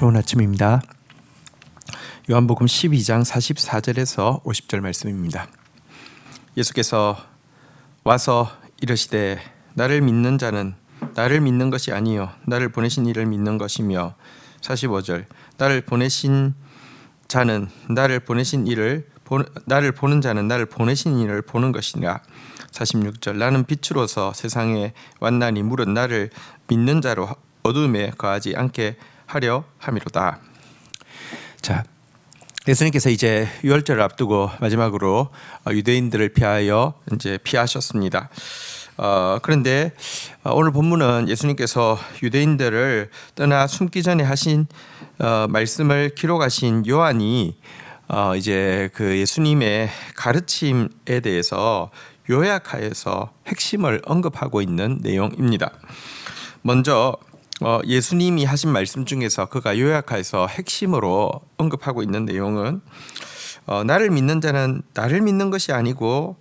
좋은 아침입니다. 요한복음 12장 44절에서 50절 말씀입니다. 예수께서 와서 이르시되 나를 믿는 자는 나를 믿는 것이 아니요 나를 보내신 이를 믿는 것이며 45절 나를 보내신 자는 나를 보내신 이를 나를 보는 자는 나를 보내신 이를 보는 것이니라. 46절 나는 빛으로서 세상에 왔나니 물은 나를 믿는 자로 어둠에 거하지 않게 하려 함이로다. 자, 예수님께서 이제 유월절을 앞두고 마지막으로 유대인들을 피하여 이제 피하셨습니다. 그런데 오늘 본문은 예수님께서 유대인들을 떠나 숨기 전에 하신 말씀을 기록하신 요한이 이제 그 예수님의 가르침에 대해서 요약하여서 핵심을 언급하고 있는 내용입니다. 먼저 예수님이 하신 말씀 중에서 그가 요약해서 핵심으로 언급하고 있는 내용은 나를 믿는 자는 나를 믿는 것이 아니고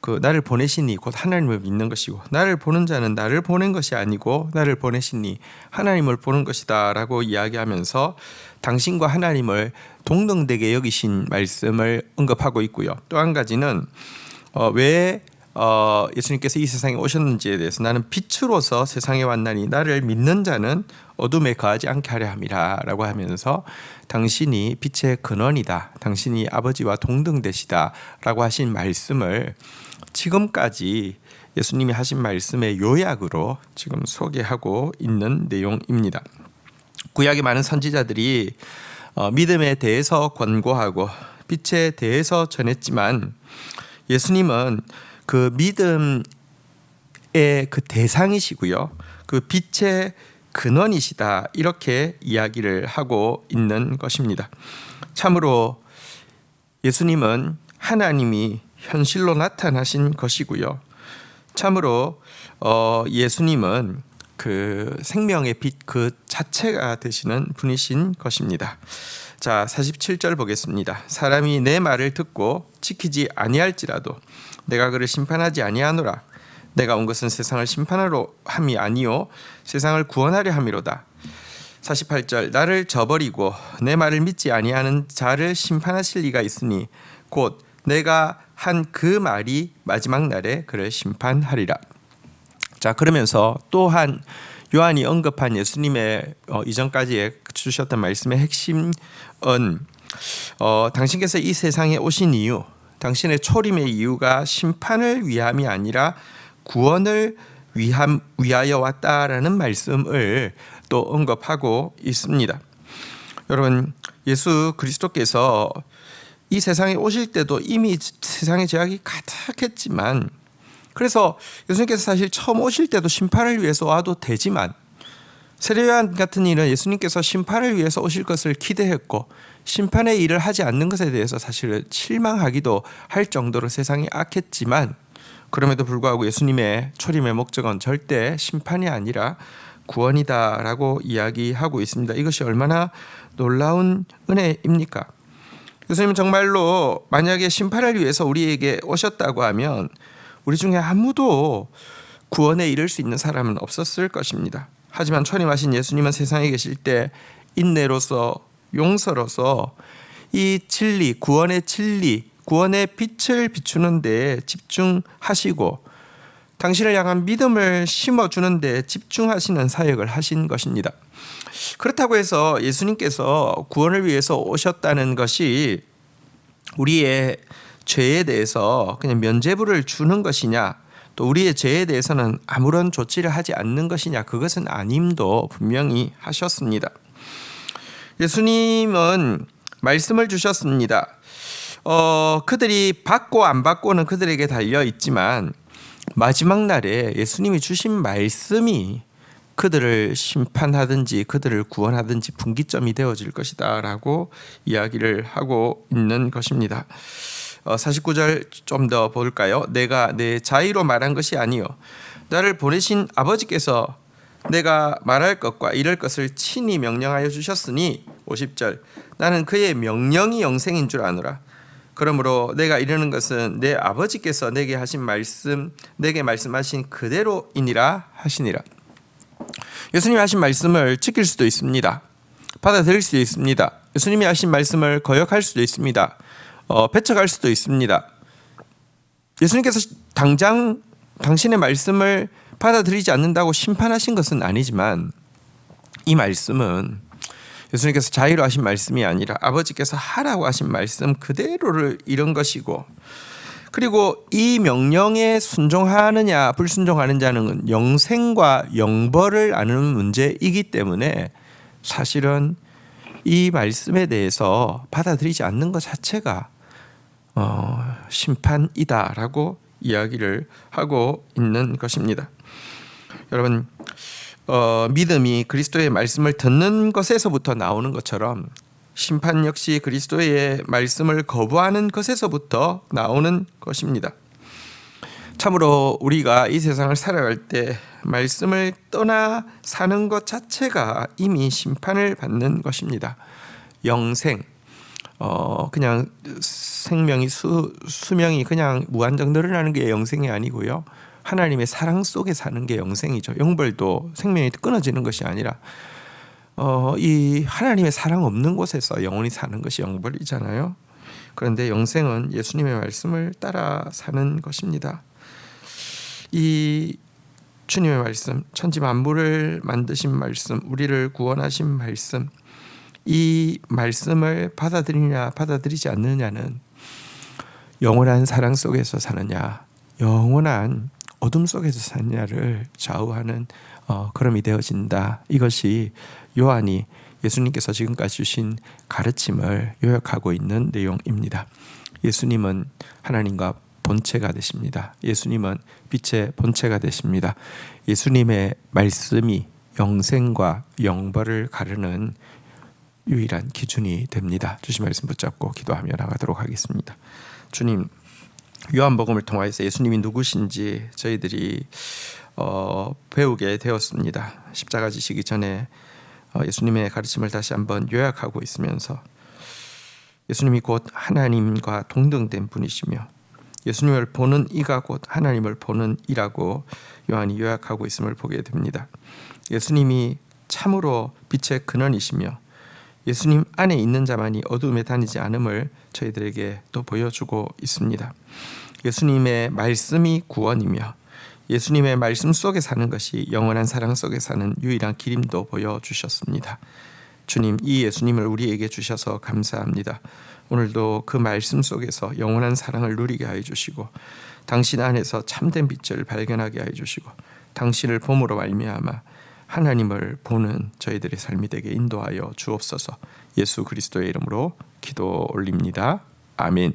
그 나를 보내신 이 곧 하나님을 믿는 것이고 나를 보는 자는 나를 보낸 것이 아니고 나를 보내신 이 하나님을 보는 것이다 라고 이야기하면서 당신과 하나님을 동등되게 여기신 말씀을 언급하고 있고요. 또 한 가지는 왜 예수님께서 이 세상에 오셨는지에 대해서 나는 빛으로서 세상에 왔나니 나를 믿는 자는 어둠에 거하지 않게 하려 함이라 라고 하면서 당신이 빛의 근원이다, 당신이 아버지와 동등되시다 라고 하신 말씀을 지금까지 예수님이 하신 말씀의 요약으로 지금 소개하고 있는 내용입니다. 구약의 많은 선지자들이 믿음에 대해서 권고하고 빛에 대해서 전했지만 예수님은 그 믿음의 그 대상이시고요, 그 빛의 근원이시다 이렇게 이야기를 하고 있는 것입니다. 참으로 예수님은 하나님이 현실로 나타나신 것이고요. 참으로 예수님은 그 생명의 빛 그 자체가 되시는 분이신 것입니다. 자, 47절 보겠습니다. 사람이 내 말을 듣고 지키지 아니할지라도 내가 그를 심판하지 아니하노라. 내가 온 것은 세상을 심판하러 함이 아니요 세상을 구원하려 함이로다. 48절 나를 저버리고 내 말을 믿지 아니하는 자를 심판하실 이가 있으니 곧 내가 한 그 말이 마지막 날에 그를 심판하리라. 자, 그러면서 또한 요한이 언급한 예수님의 이전까지 주셨던 말씀의 핵심은 당신께서 이 세상에 오신 이유, 당신의 초림의 이유가 심판을 위함이 아니라 구원을 위하여 왔다라는 말씀을 또 언급하고 있습니다. 여러분, 예수 그리스도께서 이 세상에 오실 때도 이미 세상의 죄악이 가득했지만, 그래서 예수님께서 사실 처음 오실 때도 심판을 위해서 와도 되지만 세례요한 같은 일은 예수님께서 심판을 위해서 오실 것을 기대했고 심판의 일을 하지 않는 것에 대해서 사실은 실망하기도 할 정도로 세상이 악했지만, 그럼에도 불구하고 예수님의 초림의 목적은 절대 심판이 아니라 구원이다라고 이야기하고 있습니다. 이것이 얼마나 놀라운 은혜입니까? 예수님은 정말로 만약에 심판을 위해서 우리에게 오셨다고 하면 우리 중에 아무도 구원에 이를 수 있는 사람은 없었을 것입니다. 하지만 초림하신 예수님은 세상에 계실 때 인내로서 용서로서 이 진리, 구원의 진리, 구원의 빛을 비추는 데 집중하시고 당신을 향한 믿음을 심어주는 데 집중하시는 사역을 하신 것입니다. 그렇다고 해서 예수님께서 구원을 위해서 오셨다는 것이 우리의 죄에 대해서 그냥 면죄부를 주는 것이냐, 또 우리의 죄에 대해서는 아무런 조치를 하지 않는 것이냐, 그것은 아님도 분명히 하셨습니다. 예수님은 말씀을 주셨습니다. 그들이 받고 안 받고는 그들에게 달려 있지만 마지막 날에 예수님이 주신 말씀이 그들을 심판하든지 그들을 구원하든지 분기점이 되어질 것이다 라고 이야기를 하고 있는 것입니다. 49절 좀 더 볼까요? 내가 내 자의로 말한 것이 아니요 나를 보내신 아버지께서 내가 말할 것과 이럴 것을 친히 명령하여 주셨으니 50절 나는 그의 명령이 영생인 줄 아노라. 그러므로 내가 이르는 것은 내 아버지께서 내게 하신 말씀 내게 말씀하신 그대로이니라 하시니라. 예수님이 하신 말씀을 지킬 수도 있습니다. 받아들일 수도 있습니다. 예수님이 하신 말씀을 거역할 수도 있습니다. 배척할 수도 있습니다. 예수님께서 당장 당신의 말씀을 받아들이지 않는다고 심판하신 것은 아니지만 이 말씀은 예수님께서 자의로 하신 말씀이 아니라 아버지께서 하라고 하신 말씀 그대로를 이룬 것이고, 그리고 이 명령에 순종하느냐 불순종하느냐는 영생과 영벌을 아는 문제이기 때문에 사실은 이 말씀에 대해서 받아들이지 않는 것 자체가 심판이다라고 이야기를 하고 있는 것입니다. 여러분, 믿음이 그리스도의 말씀을 듣는 것에서부터 나오는 것처럼 심판 역시 그리스도의 말씀을 거부하는 것에서부터 나오는 것입니다. 참으로 우리가 이 세상을 살아갈 때 말씀을 떠나 사는 것 자체가 이미 심판을 받는 것입니다. 영생, 그냥 생명이 수명이 그냥 무한정 늘어나는 게 영생이 아니고요. 하나님의 사랑 속에 사는 게 영생이죠. 영벌도 생명이 끊어지는 것이 아니라 이 하나님의 사랑 없는 곳에서 영원히 사는 것이 영벌이잖아요. 그런데 영생은 예수님의 말씀을 따라 사는 것입니다. 이 주님의 말씀, 천지 만물을 만드신 말씀, 우리를 구원하신 말씀, 이 말씀을 받아들이냐 받아들이지 않느냐는 영원한 사랑 속에서 사느냐 영원한 어둠 속에서 사느냐를 좌우하는 그럼이 되어진다. 이것이 요한이 예수님께서 지금까지 주신 가르침을 요약하고 있는 내용입니다. 예수님은 하나님과 본체가 되십니다. 예수님은 빛의 본체가 되십니다. 예수님의 말씀이 영생과 영벌을 가르는 유일한 기준이 됩니다. 주신 말씀 붙잡고 기도하며 나가도록 하겠습니다. 주님, 요한복음을 통하여서 예수님이 누구신지 저희들이 배우게 되었습니다. 십자가 지시기 전에 예수님의 가르침을 다시 한번 요약하고 있으면서 예수님이 곧 하나님과 동등된 분이시며 예수님을 보는 이가 곧 하나님을 보는 이라고 요한이 요약하고 있음을 보게 됩니다. 예수님이 참으로 빛의 근원이시며 예수님 안에 있는 자만이 어둠에 다니지 않음을 저희들에게 또 보여주고 있습니다. 예수님의 말씀이 구원이며 예수님의 말씀 속에 사는 것이 영원한 사랑 속에 사는 유일한 길임도 보여주셨습니다. 주님, 이 예수님을 우리에게 주셔서 감사합니다. 오늘도 그 말씀 속에서 영원한 사랑을 누리게 하여 주시고 당신 안에서 참된 빛을 발견하게 하여 주시고 당신을 봄으로 말미암아 하나님을 보는 저희들의 삶이 되게 인도하여 주옵소서. 예수 그리스도의 이름으로 기도 올립니다. 아멘.